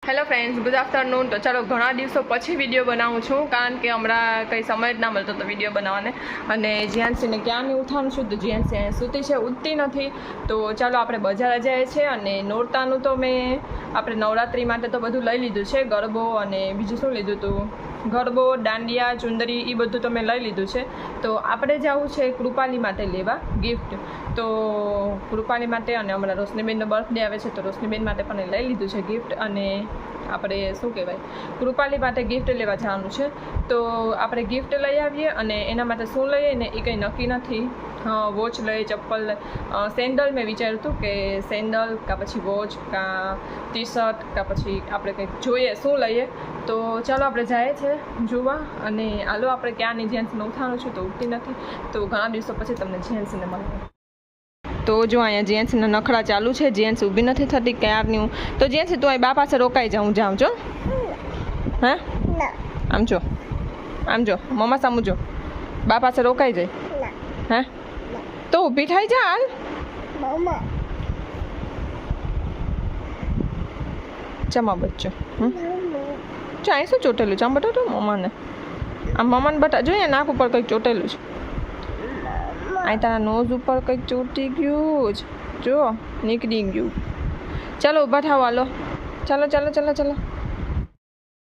Hello friends, good afternoon. તો ચાલો, ઘણા દિવસો પછી વિડીયો બનાવું છું કારણ કે હમણાં કંઈ સમય જ ના મળતો તો વિડીયો બનાવવાને. અને જીયાનસીને ક્યાંની ઉઠાણું છું તો જીયાનસી અહીંયા સૂતી છે, ઉઠતી નથી. તો ચાલો આપણે બજાર જઈએ છીએ. અને નોરતાનું તો આપણે નવરાત્રિ માટે તો બધું લઈ લીધું છે, ગરબો અને બીજું શું લીધું હતું, ગરબો, દાંડિયા, ચુંદરી, એ બધું તો મેં લઈ લીધું છે. તો આપણે જવું છે કૃપાલી માટે લેવા ગિફ્ટ. તો કૃપાલી માટે અને હમણાં રોશનીબેનનો બર્થડે આવે છે તો રોશનીબેન માટે પણ લઈ લીધું છે ગિફ્ટ. અને આપણે શું કહેવાય, કૃપાલી માટે ગિફ્ટ લેવા જવાનું છે. તો આપણે ગિફ્ટ લઈ આવીએ અને એના માટે શું લઈએ ને એ કંઈ નક્કી નથી. વોચ લઈએ, ચપ્પલ લઈએ, સેન્ડલ મેં વિચાર્યું હતું કે સેન્ડલ કાં પછી વોચ કાં ટી શર્ટ કાં પછી આપણે કંઈક જોઈએ શું લઈએ. તો ચાલો આપણે જઈએ છીએ જોવા. અને હાલો આપણે ક્યાંની જીયાનસીને ઉઠાણું છું તો ઉઠતી નથી. તો ઘણા દિવસો પછી તમને જીયાનસીને મળે. તો જો અહીંયા જીયાનસીના નખડા ચાલુ છે. જીયાનસી ઊભી નથી થતી ક્યારની હું. તો જીયાનસી તું અહીં બા પાસે રોકાઈ જાઉં છો. હે આમ જો, આમ જો, મમ્મા સામું જો, બા પાસે રોકાઈ જાય. હે તો ઊભી થઈ જા હાલ. ચમા બચ્ચો ચાય શું ચોટેલું છે? આમ બટા તો મમ્માને, આમ મમ્માને બટા જોઈએ નાક ઉપર કંઈક ચોટેલું છે. અહીં તારા નોઝ ઉપર કંઈક ચોટી ગયું જ, જો નીકળી ગયું. ચાલો ઊભા થાવ, હાલો, ચાલો ચાલો ચાલો ચાલો.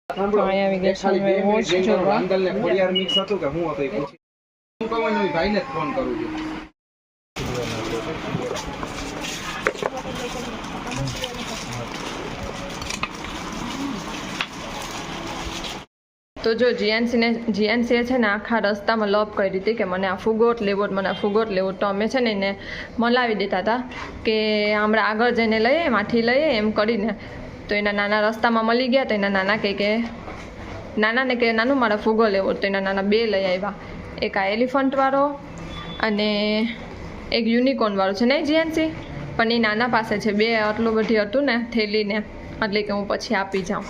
અહીં આવી ગયા છે વોચ જોવા. તો જો જીયાનસીએ છે ને આખા રસ્તામાં લપ કરી હતી કે મને આ ફુગોટ લેવો, મને આ ફુગોટ લેવો. તો અમે છે ને એને મલાવી દેતા હતા કે હમણાં આગળ જઈને લઈએ, માથી લઈએ એમ કરીને. તો એના નાના રસ્તામાં મળી ગયા. તો એના નાના કે નાનાને કે નાનું મારે ફુગો લેવો. તો એના નાના 2 લઈ આવ્યા. એક આ એલિફન્ટવાળો અને એક યુનિકોર્નવાળો છે નહીં જીયાનસી, પણ એ નાના પાસે છે. 2 આટલું બધી હતું ને થેલીને, એટલે કે હું પછી આપી જાઉં.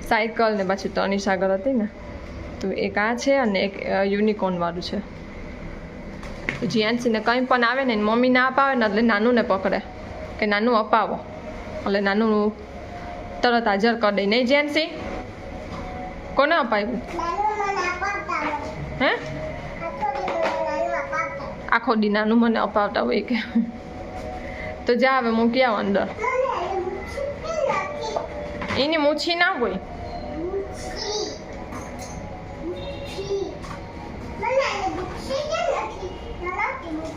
સાયકલ ને પાછી તની સાગર હતી ને, તો એક આ છે અને એક યુનિકોર્નવાળું છે. જીયાનસીને કંઈ પણ આવે ને મમ્મી ના અપાવે ને એટલે નાનુંને પકડે કે નાનું અપાવો, એટલે નાનું તરત હાજર કરી દે. નહીં જીયાનસી? કોને અપાવ્યું? હે આખો દી નાનું મને અપાવતા હોય કે. તો જા હવે મૂકી આવો અંદર. એની મૂછી ના હોય.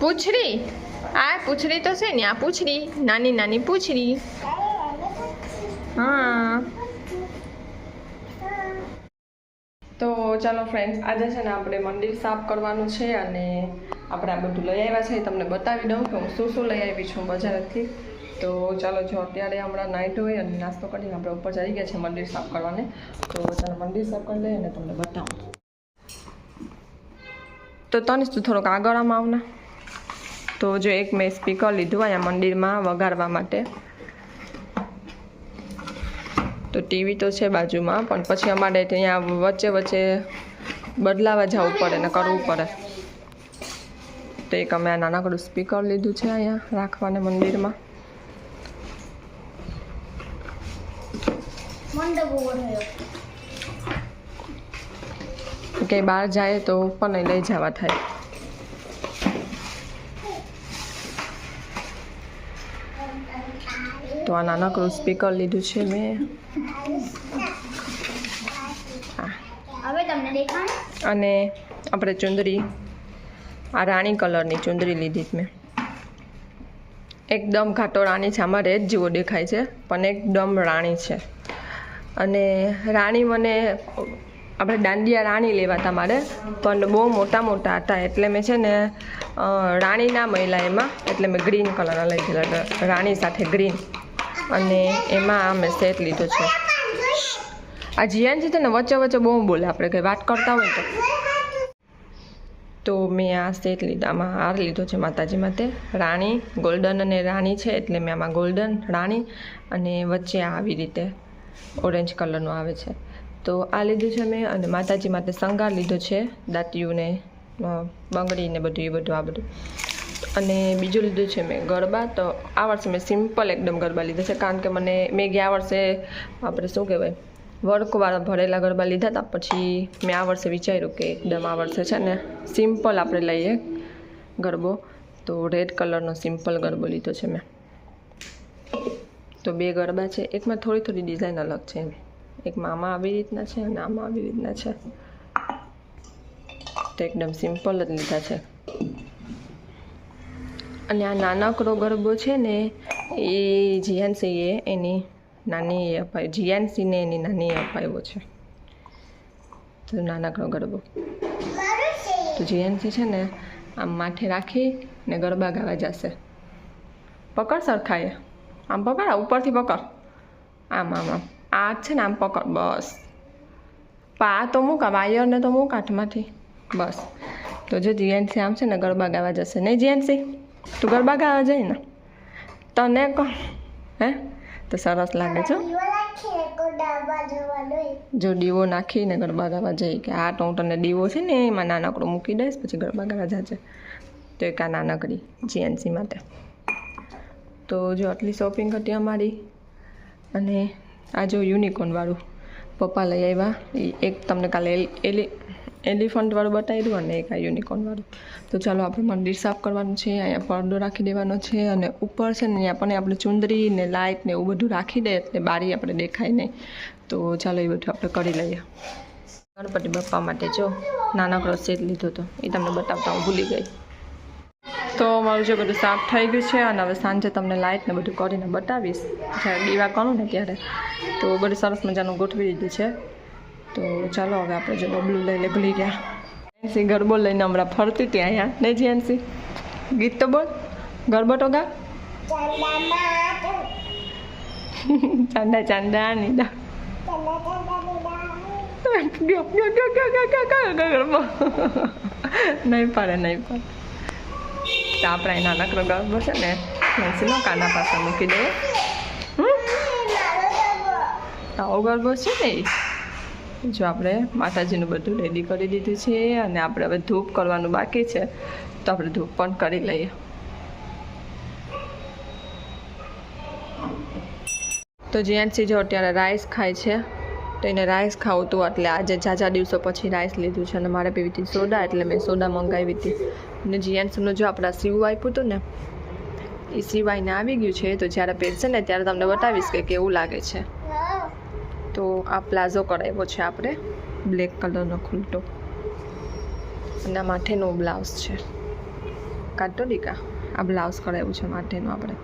પૂછડી, આ પૂછડી તો છે ને, આ પૂછડી, નાની નાની પૂછડી. હા તો ચાલો ફ્રેન્ડ્સ, આજે છે ને આપણે મંદિર સાફ કરવાનું છે. અને આપણે આ બધું લઈ આવ્યા છે, તમને બતાવી દઉં કે હું શું શું લઈ આવી છું બજારથી. તો ચાલો, જો અત્યારે હમણાં નાઇટ હોય અને નાસ્તો કરીને આપણે ઉપર જઈ ગયા છે મંદિર સાફ કરવાને. તો ચાલો મંદિર સાફ કરી લઈએ અને તમને બતાવું. તો તનિષ તું થોડોક આગળ આમ આવના. તો જો એક મેં સ્પીકર લીધું અહીંયા મંદિરમાં વગાડવા માટે. તો ટીવી તો છે બાજુમાં, પણ પછી અમારે ત્યાં વચ્ચે વચ્ચે બદલાવા જવું પડે ને કરવું પડે. તો એક અમે આ નાનકડું સ્પીકર લીધું છે અહીંયા રાખવાને મંદિરમાં. કે બહાર જાય તો પણ લઈ જવા થાય. તો આ નાનકડું સ્પીકર લીધું છે મેં. અને આપણે ચુંદરી, આ રાણી કલરની ચુંદરી લીધી મેં. એકદમ ઘાટો રાણી છે, આમાં રેડ જેવો દેખાય છે પણ એકદમ રાણી છે. અને રાણી મને આપણે દાંડિયા રાણી લેવા હતા મારે, પણ બહુ મોટા મોટા હતા એટલે મેં છે ને રાણી ના મળ્યા એમાં, એટલે મેં ગ્રીન કલરના લઈ ગયેલા, રાણી સાથે ગ્રીન. અને એમાં મેં સેટ લીધો છે. આ જીયાનજી છે ને વચ્ચે વચ્ચે બહુ બોલે, આપણે કંઈ વાત કરતા હોય તો મેં આ સેટ લીધા. આમાં હાર લીધો છે માતાજી માટે, રાણી ગોલ્ડન અને રાણી છે એટલે મેં આમાં ગોલ્ડન રાણી, અને વચ્ચે આવી રીતે ઓરેન્જ કલરનું આવે છે. તો આ લીધું છે મેં. અને માતાજી માટે શણગાર લીધો છે, દાંતિયું ને બંગડી ને બધું, એ બધું આ બધું. અને બીજું લીધું છે મેં ગરબા. તો આ વર્ષે મેં સિમ્પલ એકદમ ગરબા લીધા છે, કારણ કે મેં ગયા વર્ષે આપણે શું કહેવાય વર્કવાળા ભરેલા ગરબા લીધા હતા. પછી મેં આ વર્ષે વિચાર્યું કે એકદમ આ વર્ષે છે ને સિમ્પલ આપણે લઈએ ગરબો. તો રેડ કલરનો સિમ્પલ ગરબો લીધો છે મેં. તો 2 ગરબા છે, એકમાં થોડી ડિઝાઇન અલગ છે. એકમાં આમાં આવી રીતના છે અને આમાં આવી રીતના છે. તો એકદમ સિમ્પલ જ લીધા છે. અને આ નાનકડો ગરબો છે ને એ જીયાનસીએ એની નાની અપાય, જીયાનસીને એની નાની અપાવ્યો છે. તો નાનકડો ગરબો તો જીયાનસી છે ને આમ માથે રાખી ને ગરબા ગાવા જશે. પકડ સરખાએ, આમ પકડ, ઉપરથી પકડ, આમ આમ આમ આ છે ને આમ પકડ, બસ. પા તો મૂક, આ વાયરને તો મૂક હાથમાંથી, બસ. તો જો જીયાનસી આમ છે ને ગરબા ગાવા જશે. નહીં જીયાનસી, તું ગરબા ગાવા જાય ને તને કોણ હે? તો સરસ લાગે છે. જો દીવો નાખીને ગરબા ગાવા જાય કે આ તો હું તને દીવો છે ને એમાં નાનકડો મૂકી દઈશ, પછી ગરબા ગાવા જાજે. તો એક આ નાનકડી જીયાનસી માટે. તો જો આટલી શોપિંગ હતી અમારી. અને આ જો યુનિકોર્નવાળું પપ્પા લઈ આવ્યા. એક તમને કાલે એલિફન્ટવાળું બતાવ્યું અને એક આ યુનિકોર્નવાળું. તો ચાલો આપણે મંદિર સાફ કરવાનું છે. અહીંયા પડદો રાખી દેવાનો છે અને ઉપર છે ને અહીંયા પણ આપણે ચુંદરી ને લાઇટ ને એવું બધું રાખી દે એટલે બારી આપણે દેખાય નહીં. તો ચાલો એ બધું આપણે કરી લઈએ. ગણપતિ બાપ્પા માટે જો નાનકડો સેટ લીધો હતો, એ તમને બતાવતા હું ભૂલી ગઈ. તો મારું જે બધું સાફ થઈ ગયું છે અને હવે સાંજે તમને લાઇટ ને બધું કરીને બતાવીશ જ્યારે દીવા કરું ને ત્યારે. તો બધું સરસ મજાનું ગોઠવી દીધું છે. તો ચાલો હવે આપણે જો ડબલું લઈ લે, ભૂલી ગયા. જીયાનસી ગરબો લઈને હમણાં ફરતી હતી અહીંયા. નહીં જીયાનસી, ગીત તો બોલ, ગરબો તો ગા. ચાંદા ચાંદા નીડા ગરબો નહીં પડે, નહીં પડે. તો આપણે અહીં નાનકડો ગરબો છે ને જીયાનસીનો કાના પાસે મૂકી દઈએ. આવો ગરબો છે ને. જો આપણે માતાજીનું બધું રેડી કરી દીધું છે અને આપણે હવે ધૂપ કરવાનું બાકી છે. તો આપણે ધૂપ પણ કરી લઈએ. તો જીયાનસી જો અત્યારે રાઈસ ખાય છે. તો એને રાઈસ ખાવું હતું એટલે આજે ઝાઝા દિવસો પછી રાઈસ લીધું છે. અને મારે પીવી હતી સોડા એટલે મેં સોડા મંગાવી હતી. અને જીયાનસીનું જો આપણા સીવું આપ્યું હતું ને એ સિવાયને આવી ગયું છે. તો જ્યારે પહેરશે ને ત્યારે તમને બતાવીશ કે કેવું લાગે છે. તો આ પ્લાઝો કરાવ્યો છે આપણે, બ્લેક કલરનો ખુલતો. અને આ માથેનું બ્લાઉઝ છે, કાઢતો દીકા. આ બ્લાઉઝ કરાવ્યું છે માથેનું આપણે.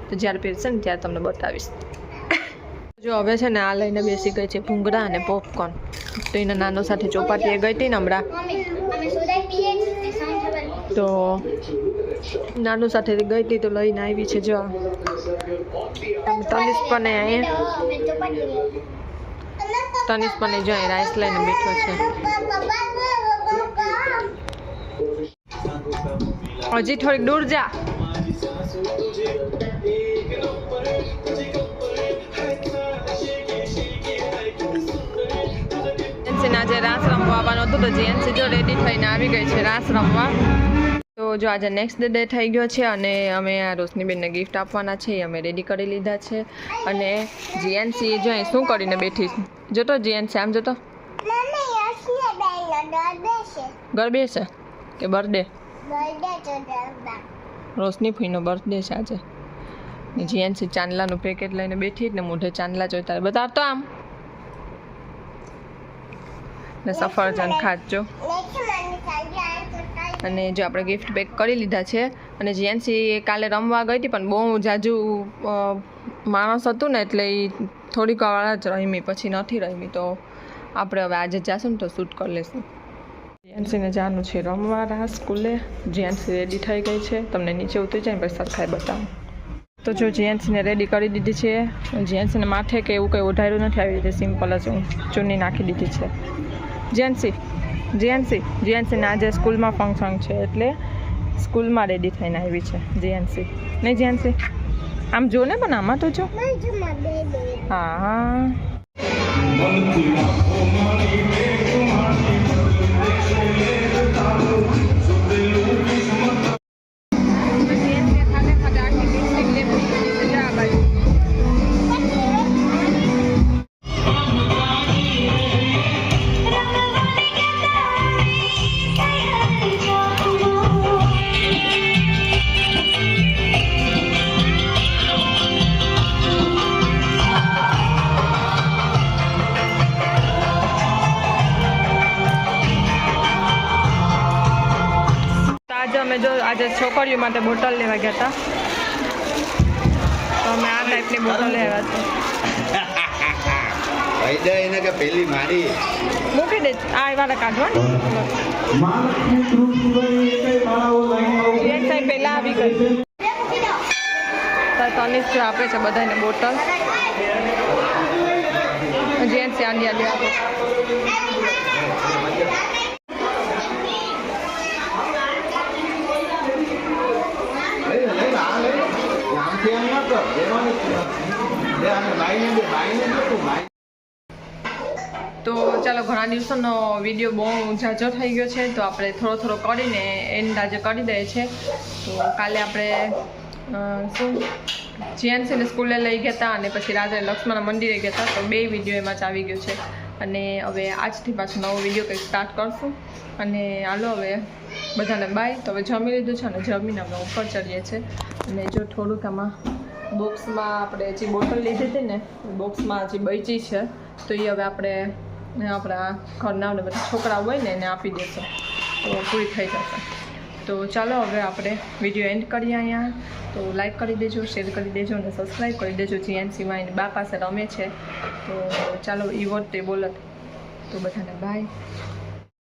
તો જ્યારે પહેરશે ને ત્યારે તમને બતાવીશ. જો હવે છે ને આ લઈને બેસી ગઈ છે ભૂંગળા અને પોપકોર્ન. તો એના નાનો સાથે ચોપાટીએ ગઈ હતી ને હમણાં. તો નાનું સાથે ગઈ હતી તો લઈને આવી છે. જો તનિષ પણ જો અહીં રાઈસ લઈને બેઠો છે. હજી થોડીક દૂર જા. આજે રાસ રમવા આવવાનું હતું તો જીયાનસી જો રેડી થઈને આવી ગઈ છે રાસ રમવા. તો જો આજે નેક્સ્ટ ડે થઈ ગયો છે અને અમે આ રોશનીબેનને ગિફ્ટ આપવાના છે. અમે રેડી કરી લીધા છે. અને જીયાનસી જો અહીં શું કરીને બેઠી જોતો. જીયાનસી આમ જોતો. ગરબે છે કે બર્થડે? રોશની ફઈનો બર્થડે છે આજે. જીયાનસી ચાંદલાનું પેકેટ લઈને બેઠી ને મોઢે ચાંદલા જોઈતા બતાવતો આમ ને સફરજન ખાજો. અને જો આપણે ગિફ્ટ પેક કરી લીધા છે. અને જીયાનસી કાલે રમવા ગઈ હતી પણ બહુ જાજુ માણસ હતું ને એટલે એ થોડીક વાર જ રમી, પછી નથી રમી. તો આપણે હવે આજે જાશું ને તો શૂટ કરી લઈશું. જીયાનસીને જવાનું છે રમવા રાસ સ્કૂલે. જીયાનસી રેડી થઈ ગઈ છે. તમને નીચે ઉતરી જાય પછી સરખાઈ બતાવું. તો જો જીયાનસીને રેડી કરી દીધી છે. જીયાનસીને માથે કે એવું કંઈ ઉઢાડ્યું નથી, આવી રીતે સિમ્પલ જ હું ચૂની નાખી દીધી છે. જીયાનસીને આજે સ્કૂલમાં ફંક્શન છે એટલે સ્કૂલમાં રેડી થઈને આવી છે જીયાનસી. નહીં જીયાનસી, આમ જો ને પણ આમાં તો જો. હા અમે જો આજે છોકરીઓ માટે બોટલ લેવા ગયા હતા, તો અમે આ ટાઈપની બોટલ લેવા હતા. એને કે પેલી મારી મૂકી દે, આ વાળા કાઢવાની પહેલા આવી ગઈ. તનિષ આપે છે બધાને બોટલ. જેન્ટ્સ આંડી આંડી આપે. તો ચાલો, ઘણા દિવસોનો વિડીયો બહુ ઝાઝો થઈ ગયો છે, તો આપણે થોડો થોડો કરીને એન્ડ આજે કરી દઈએ છીએ. તો કાલે આપણે શું જીએનસીને સ્કૂલે લઈ ગયા હતા અને પછી રાત્રે લક્ષ્મણના મંદિરે ગયા હતા, તો 2 વિડીયો એમાં જ આવી ગયો છે. અને હવે આજથી પાછો નવો વિડીયો કંઈક સ્ટાર્ટ કરશું. અને હાલો હવે બધાને બાય. તો હવે જમી લીધું છે અને જમીને અમે ઉપર ચડીએ છીએ. અને જો થોડુંક આમાં બોક્સમાં આપણે જે બોટલ લીધી હતી ને, બોક્સમાં જે બચી છે, તો એ હવે આપણે આપણા ઘરના બધા છોકરા હોય ને એને આપી દેશું, તો પૂરી થઈ જશે. તો ચાલો હવે આપણે વિડીયો એન્ડ કરીએ અહીંયા. તો લાઈક કરી દેજો, શેર કરી દેજો અને સબસ્ક્રાઈબ કરી દેજો. જીએનસીમાં એની બા પાસે રમે છે, તો ચાલો ઈ વોટ તે બોલત. તો બધાને બાય.